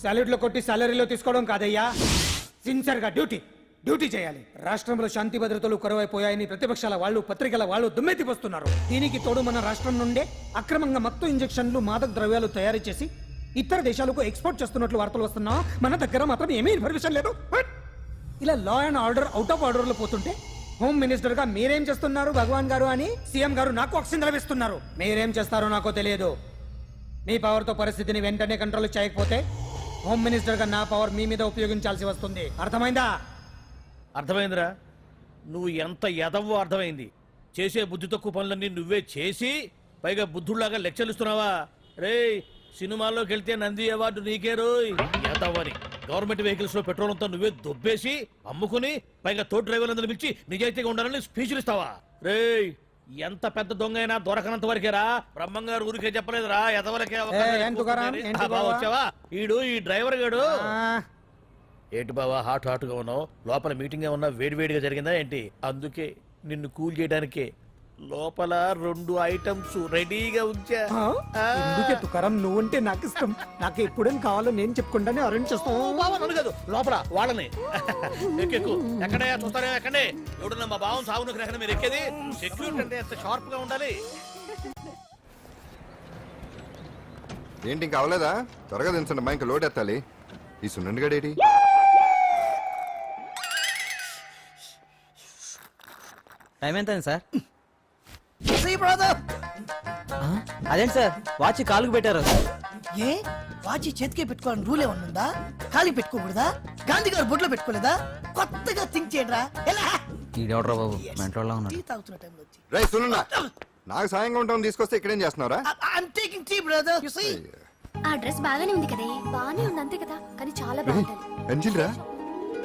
సాలరీలో కొట్టి సాలరీలో తీసుకోవడం కాదయ్యా, సిన్సియర్ గా డ్యూటీ చేయాలి. రాష్ట్రంలో శాంతి భద్రతలు కరువైపోయాయని ప్రతిపక్షాల వాళ్ళు, పత్రికల వాళ్ళు దుమ్మెత్తిపోస్తున్నారు. దీనికి తోడు మన రాష్ట్రం నుండే అక్రమంగా మత్తు ఇంజెక్షన్లు, మాదక ద్రవ్యాలు తయారు చేసి ఇతర దేశాలకు ఎక్స్పోర్ట్ చేస్తున్నట్లు వార్తలు వస్తున్నా మన దగ్గర మాత్రం ఏమీ ఇన్ఫర్మేషన్ లేదు. ఇలా law and order out of order లో పోతుంటే హోమ్ మినిస్టర్ గా మీరేం చేస్తున్నారు భగవాన్ గారు అని సీఎం గారు నాకు ఆక్సిజన్ లభిస్తున్నారు. మీరేం చేస్తారో నాకు తెలియదు. మీ పవర్ తో పరిస్థితిని వెంటనే కంట్రోల్ చేయకపోతే హోమ్ మినిస్టర్ గా నా పవర్ మీ మీద ఉపయోగించాల్సి వస్తుంది. అర్థమైందా? అర్థమైందిరా. నువ్వు ఎంత ఎదవో అర్థమైంది. చేసే బుద్ధి తక్కువ పనులన్నీ నువ్వే చేసి పైగా బుద్ధుళ్లాగా లెక్చర్లు ఇస్తున్నావా? రేయ్, సినిమాల్లోకి వెళ్తే నంది అవార్డు నీకే రోయ్ ఎదవని. గవర్నమెంట్ వెహికల్స్ లో పెట్రోల్ అంతా నువ్వే దొబ్బేసి అమ్ముకుని పైగా తోటి డ్రైవర్లందరూ పిలిచి నిజాయితీగా ఉండాలని స్పీచ్లు ఇస్తావా? రేయ్, ఎంత పెద్ద దొంగ అయినా దొరకనంత వరకేరా. బ్రహ్మంగారు ఊరికే చెప్పలేదురా ఎదవలకే. వచ్చావా? ఈడు ఈ డ్రైవర్ గాడు. ఏంటి బావా హాట్ గా ఉన్నావు? లోపల మీటింగ్ ఏమన్నా వేడివేడిగా జరిగిందా ఏంటి? అందుకే నిన్ను కూల్ చేయడానికే లోపల 2 ఐటమ్స్ రెడీగా ఉంచా. తుకారం, నువ్వుంటే నాకు ఇష్టం. నాకు ఎప్పుడేం కావాలో నేను చెప్పుకుంటానే అరేంజ్ చేస్తాను. కాదు లోపల వాళ్ళని ఎక్కెక్కు. ఎక్కడే చూస్తారే ఎక్కడే. ఎవడన్నా మా బావం సాగునకు ఎక్కడ మీరు ఎక్కేది? సెక్యూరిటీ అంటే ఎంత షార్ప్ గా ఉండాలి. ఏంటి ఇంకా అవలేదా? త్వరగా దించండి, మా ఇంకా లోడ్ ఎత్తాలి. ఈ సున్నండి గడేటి టైం ఎంత సార్? అదేంటి సార్ వాచ్ కాలుకు పెట్టారు? ఏ వాచి చేతికే పెట్టుకోవాలని రూల్ ఏమన్నా ఉందా? కాలికి పెట్టుకోకూడదా? గాంధీ గారు బొట్లో పెట్టుకోలేదా? కొత్తగా థింక్ చేయడరా. బాబు మెంటోళ్ళ ఉన్నాడు. తాగుతున్న టైంలో వచ్చి రై సునన్నా, నాకు సాయంగా ఉంటాం తీసుకొస్తే ఇక్కడేం చేస్తున్నారా? I'm taking tea, brother. You see? ఆ డ్రెస్ బాగానే ఉంది కదే. బాగానే ఉంది అంతే కదా, కానీ చాలా బాగుంటది. అంజిల్ రా,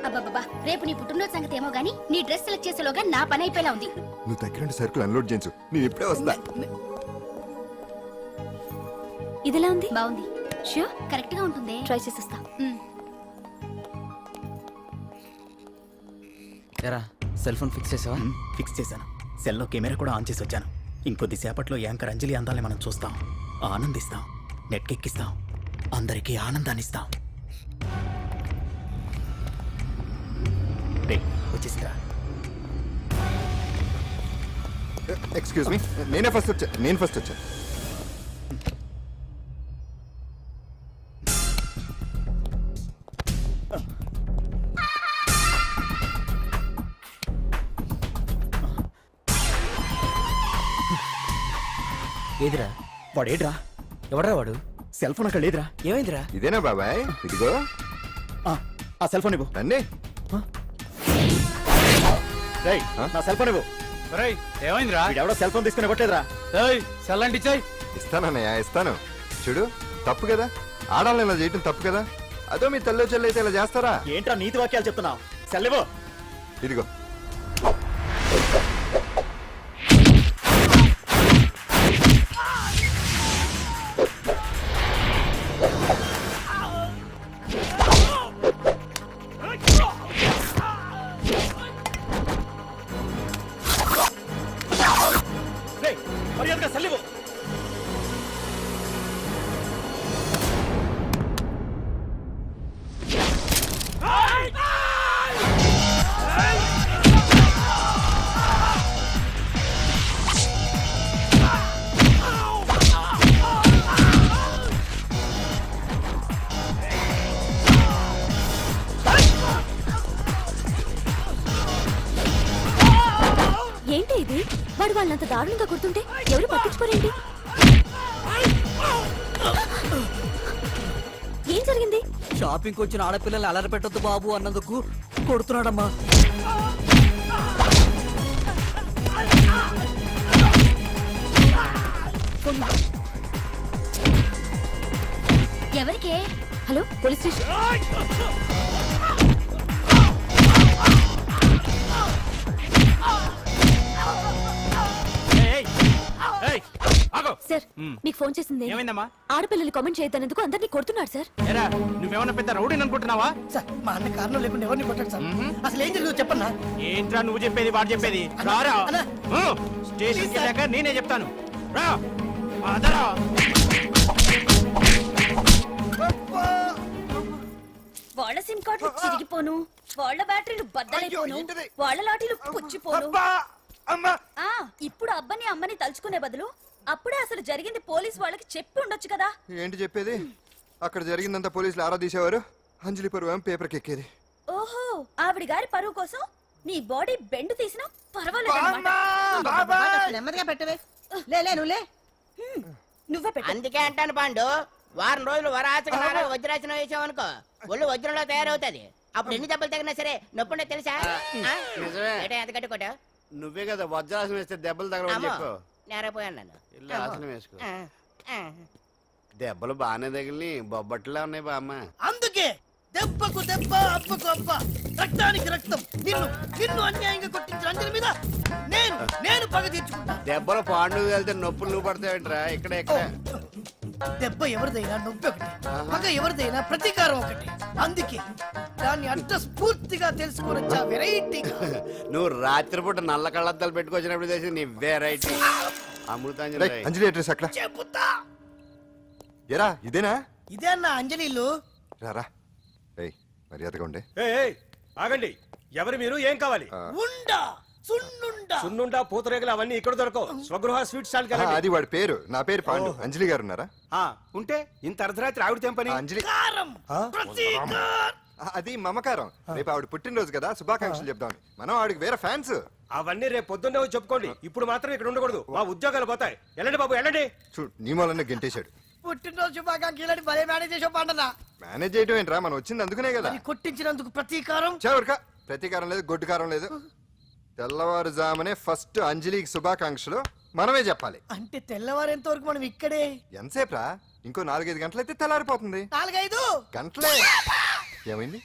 అబ్బబ్బబ్బా, రేపు నీ పుట్టినరోజు సంగతి ఏమో గానీ నీ డ్రెస్ సెలెక్ట్ చేసేలోగా నా పని అయిపోయేలా ఉంది. నువ్వు దగ్గర సరుకులు అన్లోడ్ చేయించు, నేను ఇప్పుడే వస్తా. ఇదిలా ఉంది? బాగుంది. ష్యూర్ కరెక్ట్ గా ఉంటుంది. ట్రై చేసేస్తా. ఎరా సెల్ ఫోన్ ఫిక్స్ చేసావా? ఫిక్స్ చేశాను. సెల్లో కెమెరా కూడా ఆన్ చేసి వచ్చాను. ఇంకొద్ది సేపట్లో యాంకర్ అంజలి అందాలని మనం చూస్తాం, ఆనందిస్తాం, నెట్కెక్కిస్తాం, అందరికీ ఆనందాన్ని ఇస్తాం. వచ్చేసిందా? ఎక్స్క్యూజ్ మీ, నేను ఫస్ట్ వచ్చా. ఏదిరా వాడేడ్రా? ఎవడరా వాడు? సెల్ ఫోన్ అక్కడ లేదురా. ఏమైందిరా? ఇదేనా బాబాయ్? ఇదిగో ఆ సెల్ ఫోన్ ఇవ్వు. రండి. నా సెల్ ఫోన్ ఇవ్వు. ఏమైందిరా? ఎవడో సెల్ ఫోన్ తీసుకుని ఇవ్వట్లేదురా. సెల్ అంటే ఇచ్చాయి. ఇస్తానన్నయ్య, ఇస్తాను. చూడు, తప్పు కదా, ఆడాలని ఇలా చేయటం తప్పు కదా. అదో మీ తల్లో చెల్లి అయితే ఇలా చేస్తారా? ఏంట్రా నీతి వాక్యాలు చెప్తున్నావు? సెల్ ఇవ్వు. ఇదిగో. మర్యాదగా సెల్ ఇవ్వు. ఏంటి ఇది? వాడు వాళ్ళంత దారుణంగా గుర్తుంటే ఎవరు పట్టించుకోరేంటి? ఏం జరిగింది? షాపింగ్ వచ్చిన ఆడపిల్లల్ని అలరి పెట్టొద్దు బాబు అన్నందుకు కొడుతున్నాడమ్మా. ఎవరికే? Hello, police station. సార్, మీకు ఫోన్ చేసింది. ఏమైందమ్మా? ఆడపిల్లలు కామెంట్ చేయొద్దనేందుకు అందరినీ కొడుతున్నాడు సార్. నువ్వేమన్నా పెద్ద రౌడీని అనుకుంటున్నావా? సార్, మా అన్న కారణం లేకుండా ఎవరిని కొట్టాడు సార్. అసలు ఏం జరుగుతుందో చెప్పన్నా. ఏంట్రా నువ్వు చెప్పేది వాడు చెప్పేది? రారా స్టేషన్కి వెళ్ళాక నేనే చెప్తాను. రా అదరా. బ్యాటరీలు చిరిగిపోను, వాళ్ళ బ్యాటరీలు బద్దలైపోను, వాళ్ళ లాఠీలు పుచ్చిపోను. ఆ, ఇప్పుడు అబ్బని అమ్మని తలుచుకునే బదులు అప్పుడే అసలు జరిగింది పోలీస్ వాళ్ళకి చెప్పి ఉండొచ్చు కదా. ఏంటి చెప్పేది? అక్కడ జరిగిందంతా పోలీసులు ఆరా తీసేవారు, అంజలి పరువు పేపర్కి ఎక్కేది. ఓహో, ఆవిడ గారి పరువు కోసం నీ బాడీ బెండ్ తీసినా పర్వాలేదు. నెమ్మదిగా పెట్టవే. లే నువ్వులే. నువ్వే పెట్టు. అందుకే అంటాను పాండు, వారం రోజులు వరాచకనాలు వజ్రాసనం వేసావనుకో ఒళ్ళు వజ్రంలో తయారవుతుంది. అప్పుడు ఎన్ని దెబ్బలు తగినా సరే నొప్పుండే తెలుసా? ఏటా ఎంత కట్టుకోటా? నువ్వే కదా వజ్రాసనం వేస్తే దెబ్బలు తగలవని చెప్పు. నేరపోయాను నన్ను. ఇల్లు ఆసనం వేసుకో. దెబ్బలు బాగానే తగిలి బొబ్బట్లా ఉన్నాయి బామ్మ. అందుకే దెబ్బకు దెబ్బ, అబ్బకు అబ్బ, రక్తానికి రక్తం. నిన్ను అన్యాయంగా కొట్టించిన అంజలి మీద నేను పగ తీర్చుకుంటా. దెబ్బలు పాండు వెళ్తే నొప్పులు నువ్వు పడతావేంట్రా? ఇక్కడ దెబ్బ ఎవరిదైనా నొప్పి ఒకటి, పగ ఎవరిదైనా ప్రతీకారం ఒకటి. అందుకే దాన్ని అంత స్ఫూర్తిగా తెలుసుకోవచ్చా వెరైటీ. నువ్వు రాత్రిపూట నల్ల కళ్ళద్దాలు పెట్టుకొచ్చినప్పుడు చేసి నీ వెరైటీ అమృతాంజలి. రేయ్, అంజలి అడ్రస్ అక్కడ. చెబుతా. ఎరా ఇదేనా? ఇదే అన్న అంజలిలు. రారా రేయ్, మర్యాదగా ఉండే. ఆగండి, ఎవరు మీరు? ఏం కావాలి? ఉండా సున్నుండా. సున్నుండా, పూతరేగలు అవన్నీ ఇక్కడ దొరకవు. స్వగృహ స్వీట్ స్టాల్ కి వెళ్ళండి. అది వాడి పేరు, నా పేరు పాండు. అంజలి గారు ఉన్నారా? ఉంటే ఇంత అర్ధరాత్రి ఆవిడ తెంపని. అంజలి కారం, ప్రతీకారం. అది మమకారం. రేపు ఆవిడ పుట్టినరోజు కదా, శుభాకాంక్షలు చెప్దామని. మనం ఆవిడకి వేరే ఫ్యాన్స్. అవన్నీ రేపు పొద్దున్నే వచ్చి చెప్పుకోండి. ఇప్పుడు మాత్రం ఇక్కడ ఉండకూడదు, మా ఉద్యోగాలు పోతాయి. వెళ్ళండి బాబు, వెళ్ళండి. చూడు, నీ మూలనే గెంటేశాడు. పుట్టినరోజు శుభాకాంక్షలు భలే మేనేజ్ చేసావు పండనా. మేనేజ్ చేయటం ఏంట్రా, మనం వచ్చింది అందుకునే కదా. కొట్టించినందుకు ప్రతీకారం. చవరక ప్రతీకారం లేదు, గొడ్డుకారం లేదు. తెల్లవారుజామునే ఫస్ట్ అంజలికి శుభాకాంక్షలు మనమే చెప్పాలి. అంటే తెల్లవారేంత వరకు మనం ఇక్కడే. ఎంతసేపురా? ఇంకో 4-5 గంటలైతే తెల్లారిపోతుంది. 4-5 గంటలే. ఏమైంది?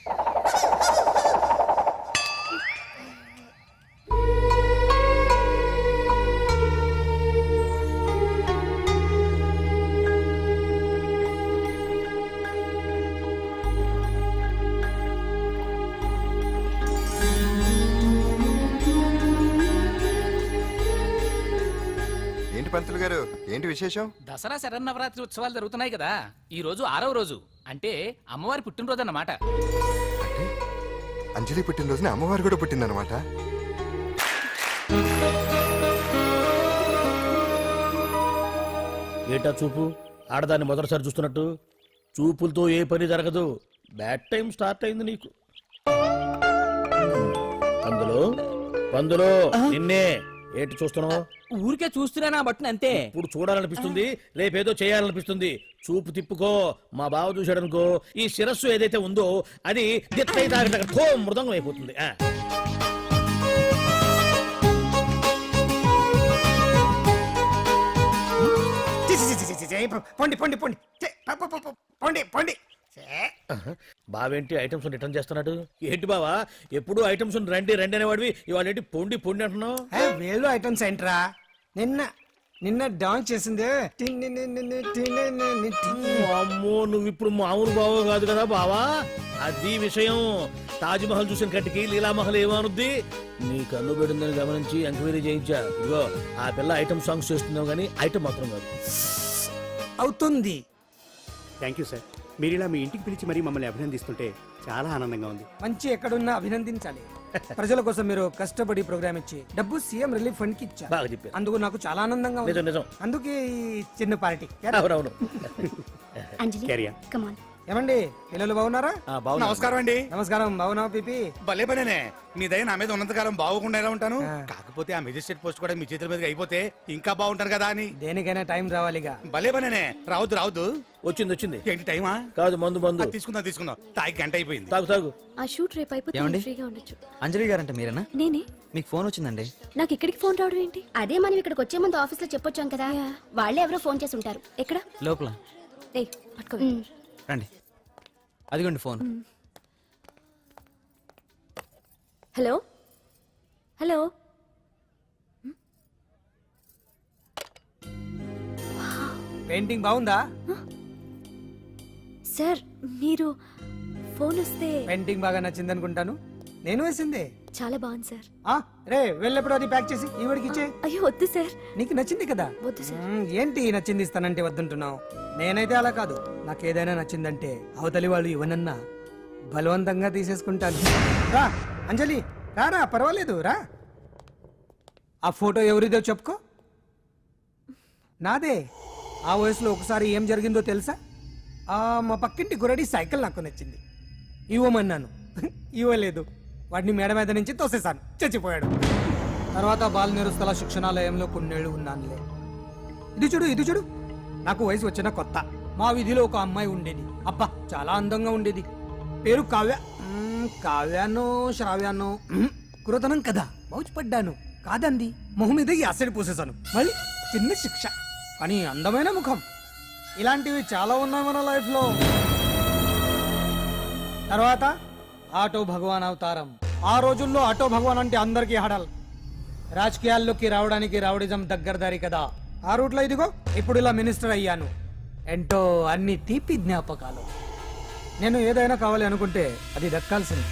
ఏంటి పంతులు గారు, ఏంటి విశేషం? దసరా శరన్నవరాత్రి ఉత్సవాలు జరుగుతున్నాయి కదా, ఈ రోజు 6వ రోజు, అంటే అమ్మవారి పుట్టినరోజు అన్నమాట. అంటే అంజలి పుట్టినరోజున అమ్మవారు కూడా పుట్టిందనమాట. ఏటా చూపు? ఆడదాన్ని మొదటిసారి చూస్తున్నట్టు. చూపులతో ఏ పని జరగదు. బ్యాడ్ టైం స్టార్ట్ అయింది నీకు. పందులో నిన్నే. ఏంటి చూస్తున్నావు? ఊరికే చూస్తున్నానా బట్టిన అంతే. ఇప్పుడు చూడాలనిపిస్తుంది, రేపేదో చేయాలనిపిస్తుంది. చూపు తిప్పుకో. మా బావ చూశాడనుకో, ఈ శిరస్సు ఏదైతే ఉందో అది దిత్తై తాగట మృదంగం అయిపోతుంది. పొండి పొండి పొండి పొండి పొండి. బావేంటి ఐటమ్స్ రిటర్న్ చేస్తున్నాడు? ఏంటి బావా, ఎప్పుడు ఐటమ్స్ రండి రండి అనేవాడివి, ఇవాళ ఏంటి పొండి పొండి అంటున్నావు? వేలు ఐటమ్స్ ఏంట్రా? నిన్న డాన్స్ చేసిందే. అమ్మో, నువ్వు ఇప్పుడు మామూలు బావ కాదు కదా బావా. అది విషయం. తాజ్ మహల్ చూసిన కట్టికి లీలామహల్ ఏమనుద్ది? నీ కన్ను పెడిందని గమనించి ఎంక్వైరీ చేయించా. ఇదిగో ఆ పిల్ల ఐటమ్ సాంగ్స్ చేస్తున్నావు కానీ ఐటమ్ మాత్రం కాదు. అవుతుంది. Thank you sir. మీరు ఇలా మీ ఇంటికి పిలిచి మరీ మమ్మల్ని అభినందిస్తుంటే చాలా ఆనందంగా ఉంది. మంచి ఎక్కడున్నా అభినందించాలి. ప్రజల కోసం మీరు కష్టపడి ప్రోగ్రామ్ ఇచ్చి డబ్బు సీఎం రిలీఫ్ ఫండ్ కి ఇచ్చారు. బాగా చెప్పారు. అందుకు నాకు చాలా ఆనందంగా ఉంది. నిజం. అందుకే ఈ చిన్న పార్టీ. అవునవును. అంజలి కమ్ ఆన్. ఏమండి, పిల్లలు బాగున్నారా? నమస్కారం అండి. నమస్కారం. బాగున్నావు పిపి? భలే పనేనే. మీ దయ నా మీద ఉన్నంతకాలం బాగుకుండా ఎలా ఉంటాను. కాకపోతే ఆ మెజిస్ట్రేట్ పోస్ట్ కూడా మీ చేతుల మీద అయిపోతే ఇంకా బాగుంటారు కదా అని. దేనికైనా టైం రావాలిగా. భలే పనేనే. రావద్దు. వచ్చింది. ఏంటి టైమా? కాదు, మందు. తీసుకుందాం. తాగి గంట అయిపోయింది. తాగు. ఆ షూట్ రేపు అయిపోతే ఫ్రీగా ఉండొచ్చు. అంజలి గారంటే మీరేనా? నేనే. మీకు ఫోన్ వచ్చిందండి. నాకు ఇక్కడికి ఫోన్ రావడం ఏంటి? అదే మనం ఇక్కడికి వచ్చే ముందు ఆఫీస్ లో చెప్పొచ్చాం కదా, వాళ్ళే ఎవరో ఫోన్ చేసి ఉంటారు. ఎక్కడ? లోపల. ఏయ్ పట్టుకో. రండి, అదిగోండి ఫోన్. హలో. పెయింటింగ్ బాగుందా? సార్ మీరు ఫోన్ వస్తే. పెయింటింగ్ బాగా నచ్చింది అనుకుంటాను. నేను వేసిందే. చాలా బాగుంది సార్. రే వెళ్ళప్పుడు అది ప్యాక్ చేసి ఈవిడికి ఇచ్చే. అయ్యో వద్దు సార్. నీకు నచ్చింది కదా. వద్దు సార్. ఏంటి నచ్చింది ఇస్తానంటే వద్దంటున్నావు? నేనైతే అలా కాదు. నాకు ఏదైనా నచ్చిందంటే అవతలి వాళ్ళు ఇవ్వనన్నా బలవంతంగా తీసేసుకుంటాను. రా అంజలి, రా పర్వాలేదు రా. ఆ ఫోటో ఎవరిదో చెప్పుకో. నాదే. ఆ వయసులో ఒకసారి ఏం జరిగిందో తెలుసా? మా పక్కింటి గురడి సైకిల్ నాకు నచ్చింది, ఇవ్వమన్నాను. ఇవ్వలేదు. వాడిని మేడ మీద నుంచి తోసేశాను, చచ్చిపోయాడు. తర్వాత బాల నిరుస్తల శిక్షణాలయంలో కొన్నేళ్ళు ఉన్నానులే. ఇది చూడు, నాకు వయసు వచ్చిన కొత్త. మా వీధిలో ఒక అమ్మాయి ఉండేది. అబ్బా చాలా అందంగా ఉండేది. పేరు కావ్యానో శ్రావ్యానో, కురతనం కదా. మౌచిపడ్డాను. కాదండి, మొహం మీద యాసిడ్ పూసేశాను. మళ్ళీ చిన్న శిక్ష, కానీ అందమైన ముఖం. ఇలాంటివి చాలా ఉన్నాయి మన లైఫ్ లో. తర్వాత ఆటో భగవాన్ అవతారం. ఆ రోజుల్లో ఆటో భగవాన్ అంటే అందరికీ హడల్. రాజకీయాల్లోకి రావడానికి రౌడిజం దగ్గరదారి కదా. ఆ రూట్లో ఇదిగో ఇప్పుడు ఇలా మినిస్టర్ అయ్యాను. ఏంటో అన్ని తీపి జ్ఞాపకాలు. నేను ఏదైనా కావాలి అనుకుంటే అది దక్కాల్సింది.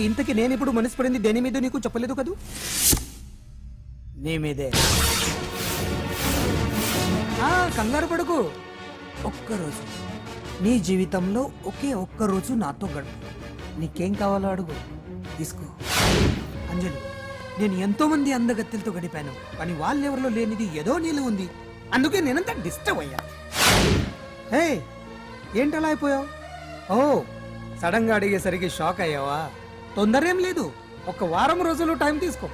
ఇంతకీ నేను ఇప్పుడు మనసు పడింది దేని మీద నీకు చెప్పలేదు కదూ? నీ మీదే. కంగారు పడుకు. ఒక్కరోజు నీ జీవితంలో ఒకే ఒక్కరోజు నాతో గడుపు. నీకేం కావాలో అడుగు, తీసుకో. అంజలి, నేను ఎంతో మంది అందగత్తెలతో గడిపాను, కానీ వాళ్ళెవరిలో లేనిది ఏదో నీళ్ళు ఉంది. అందుకే నేనంతా డిస్టర్బ్ అయ్యా. హే, ఏంటలా అయిపోయావు? సడన్ గా అడిగేసరికి షాక్ అయ్యావా? తొందరేం లేదు, ఒక వారం రోజులు టైం తీసుకో,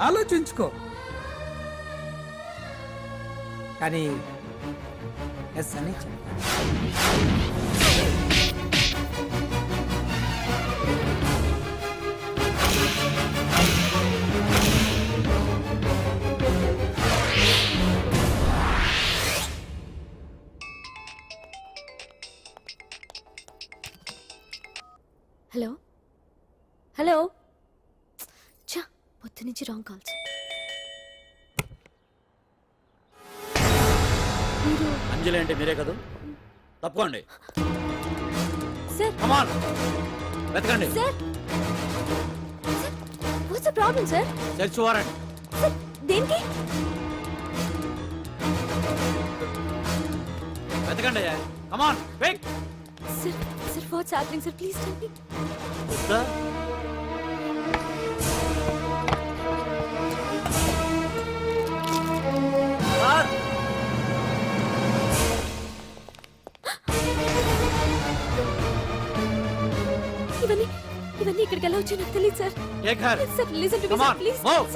ఆలోచించుకో. కానీ ఎస్ అని చెప్పు. హలో హలో, చా పొద్దు నుంచి రాంగ్ కాల్స్. అంజలి అంటే మీరే కదా? తప్పుకోండి. సార్ కమాన్, వెతకండి. Sir, what's the problem sir? Search warrant. Sir దేనికి? వెతకండి. Come on, wait. Sir sir what's happening sir? Please tell me. ఇవన్నీ ఇక్కడికి ఎలా వచ్చాయో నాకు తెలియదు sir. Sir listen to me sir, please sir.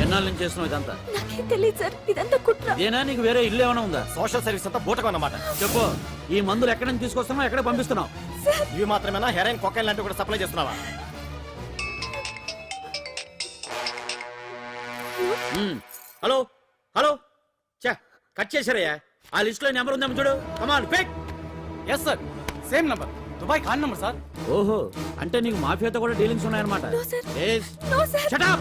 ఎన్నాళ్ళ నుంచి చేస్తున్నావు ఇదంతా? నాకేం తెలియదు సార్, ఇదంతా కుట్ర. ఏనా నీకు వేరే ఇల్లు ఏమైనా ఉందా? సోషల్ సర్వీస్ అంతా బూటకం అన్నమాట. చెప్పు, ఈ మందులు ఎక్కడి నుంచి తీసుకొస్తున్నావు, ఎక్కడ పంపిస్తున్నావు? ఇవి మాత్రమేనా? హెరాయిన్, కొకైన్ లాంటివి కూడా సప్లై చేస్తున్నావా? హలో హలో, చా కట్ చేశారయ్యా. ఆ లిస్ట్ లో నెంబర్ ఉందేమో చూడు. Come on pick. Yes sir, same number, Dubai Khan number sir. ఓహో, అంటే నీకు మాఫియాతో కూడా డీలింగ్స్ ఉన్నాయన్నమాట. No, sir. Yes. No, sir. Shut up.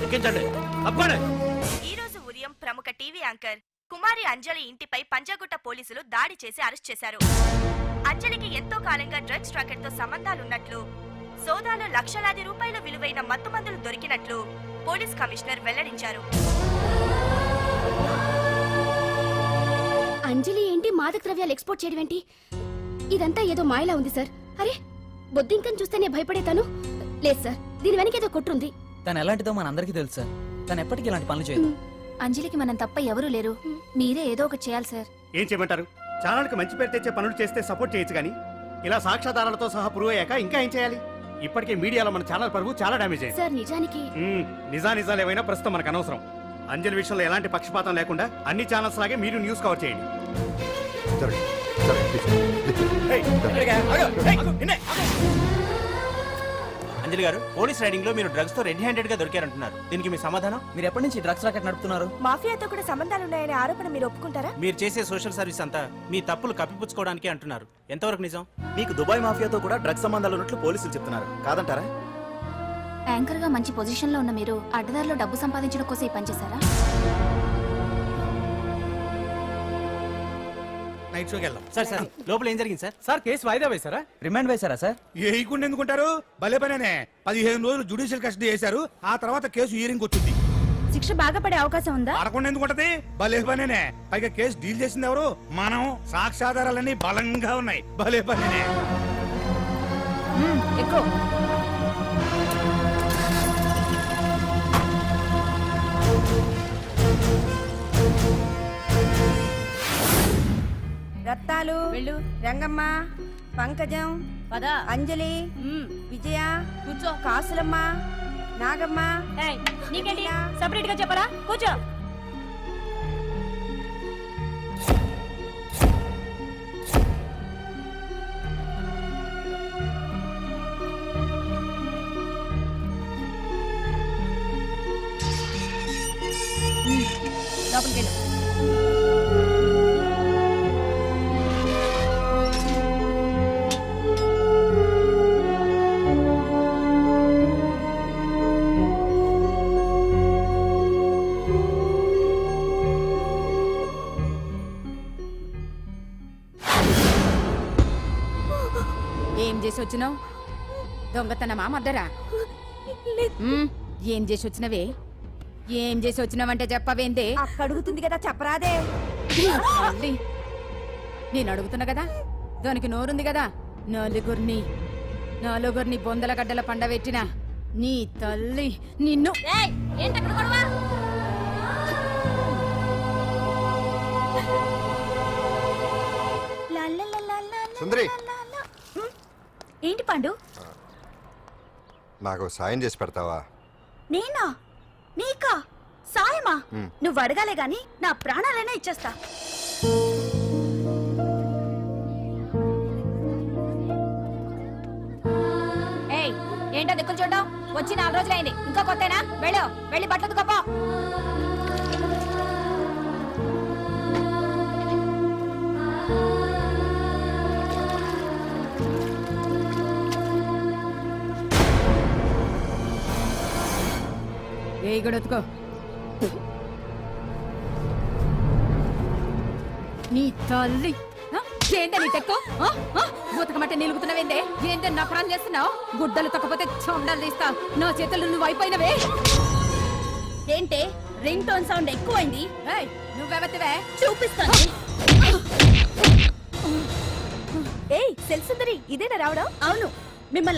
ఎక్కించండి, తప్పండి. ఈ రోజు ఉదయం ప్రముఖ టీవీ యాంకర్ కుమారి అంజలి ఇంటిపై పంజాగుట్ట పోలీసులు దాడి చేసి అరెస్ట్ చేశారు. అంజలికి ఎంతో కాలంగా డ్రగ్స్ రాకెట్ తో సంబంధాలున్నట్లు, సోదాలో లక్షలాది రూపాయల విలువైన మత్తుమందులు దొరికినట్లు పోలీస్ కమిషనర్ వెల్లడించారు. అంజలి ఏంటి మాదక ద్రవ్యాలు ఎక్స్పోర్ట్ చేయడం ఏంటి? ఇదంతా ఏదో మాయలా ఉంది సార్. అరే, బొద్దింకని చూస్తేనే భయపడేతాను. లేదు సార్, దీని వెనక ఏదో కుట్రుంది. తను ఎలాంటిదో మనందరికీ తెలుసు సార్. తను ఎప్పటికీ ఇలాంటి పనులు చేయదు. అంజలికి మనం తప్ప ఎవరూ లేరు. మీరే ఏదో ఒకటి చేయాలి సార్. ఏం చేయమంటారు? ఛానల్కి మంచి పేరు తెచ్చే పనులు చేస్తే సపోర్ట్ చేయొచ్చు కానీ ఇలా సాక్ష్యాధారాలతో సహా ప్రూవ్ అయ్యాక ఇంకా ఏం చేయాలి? ఇప్పటికే మీడియాలో మన ఛానల్ పరువు చాలా డ్యామేజ్ అయింది సార్. నిజానికి నిజాలు ఏమైనా ప్రస్తుతం మనకు అనవసరం. అంజలి విషయంలో ఎలాంటి పక్షపాతం లేకుండా అన్ని ఛానల్స్ లాగే మీరు న్యూస్ కవర్ చేయండి. అంజలి గారు, పోలీస్ రైడింగ్ లో మీరు డ్రగ్స్ తో రెడ్ హ్యాండెడ్ గా దొరికారంటున్నారు. దీనికి మీ సమాధానం? మీరు ఎప్పటి నుంచి డ్రగ్స్ రాకెట్ నడుపుతున్నారు? మాఫియాతో కూడా సంబంధాలున్నాయనే ఆరోపణ మీరు ఒప్పుకుంటారా? మీరు చేసే సోషల్ సర్వీస్ అంతా మీ తప్పులు కప్పిపుచ్చుకోవడానికి అంటున్నారు. ఎంతవరకు నిజం? మీకు దుబాయ్ మాఫియాతో కూడా డ్రగ్స్ సంబంధాలు ఉన్నట్లు పోలీసులు చెప్తున్నారు. కాదంటారా? యాంకర్ గా మంచి పొజిషన్ లో ఉన్న మీరు అడ్డదారిలో డబ్బు సంపాదించడం కోసం ఈ పనిచేశారా? నైట్ షోకి వెళ్దాం సార్ సార్ లోపల ఏం జరిగింది సార్? సార్ కేసు వాయిదా వేశారా? రిమాండ్ వేశారా సార్? ఏయకుండా ఎందుకుంటారు? భలే పనేనే 15 రోజులు జుడిషియల్ కస్టడీ చేశారు. ఆ తర్వాత కేసు హియరింగ్ వచ్చింది. శిక్ష బాగా పడే అవకాశం ఉందా? పడకుండా ఎందుకుంటది? భలే పనేనే. పైగా కేసు డీల్ చేసింది ఎవరు? మనం. సాక్ష్యాధారాలన్నీ బలంగా ఉన్నాయి. భలే పనేనే. ఎక్కువ రత్తాలు రంగమ్మ పంకజం అంజలి విజయ కూర్చో కాసులమ్మ నాగమ్మ నీకేంటి సపరేట్ గా చెప్పరా కూర్చో లోపలికి వెళ్ళు ఏం చేసి వచ్చినావు? దొంగతనమా మద్దరా? ఏం చేసి వచ్చినవే? ఏం చేసి వచ్చినావంటే చెప్పవేందే? అడుగుతుంది కదా చెప్పరాదే. నేను అడుగుతున్నా కదా, దానికి నోరుంది కదా. నలుగురిని బొందల గడ్డల పండబెట్టిన నీ తల్లి నిన్ను సుందరి ఏంటి పండు? నాకు సాయం చేసి పెడతావా? నేనా? నీకా సాయమా? నువ్వు అడగాలే గాని నా ప్రాణాలైనా ఇచ్చేస్తా. ఏయ్ ఏంటో దిక్కులు చూడడం? వచ్చి 4 రోజులైంది, ఇంకా కొత్తేనా? వెళ్ళి బట్టలు కప్ప. ఏ గడొత్తుకో. నీ తల్లి ఏందే నీ తెక్కు? బూతకమంటే నిలుగుతున్నావేందే? ఏందే నా ప్రాణం చేస్తున్నావు? గుడ్డలు తక్కపోతే చొండాలు తీస్తా. నా చేతులు నువ్వు అయిపోయినవే. ఏంటే రింగ్ టోన్ సౌండ్ ఎక్కువైంది? నువ్వెవతివే చూపిస్తాను. ఏయ్ సెల్ సుందరి, ఇదేనా రావడం? అవును, మిమ్మల్ని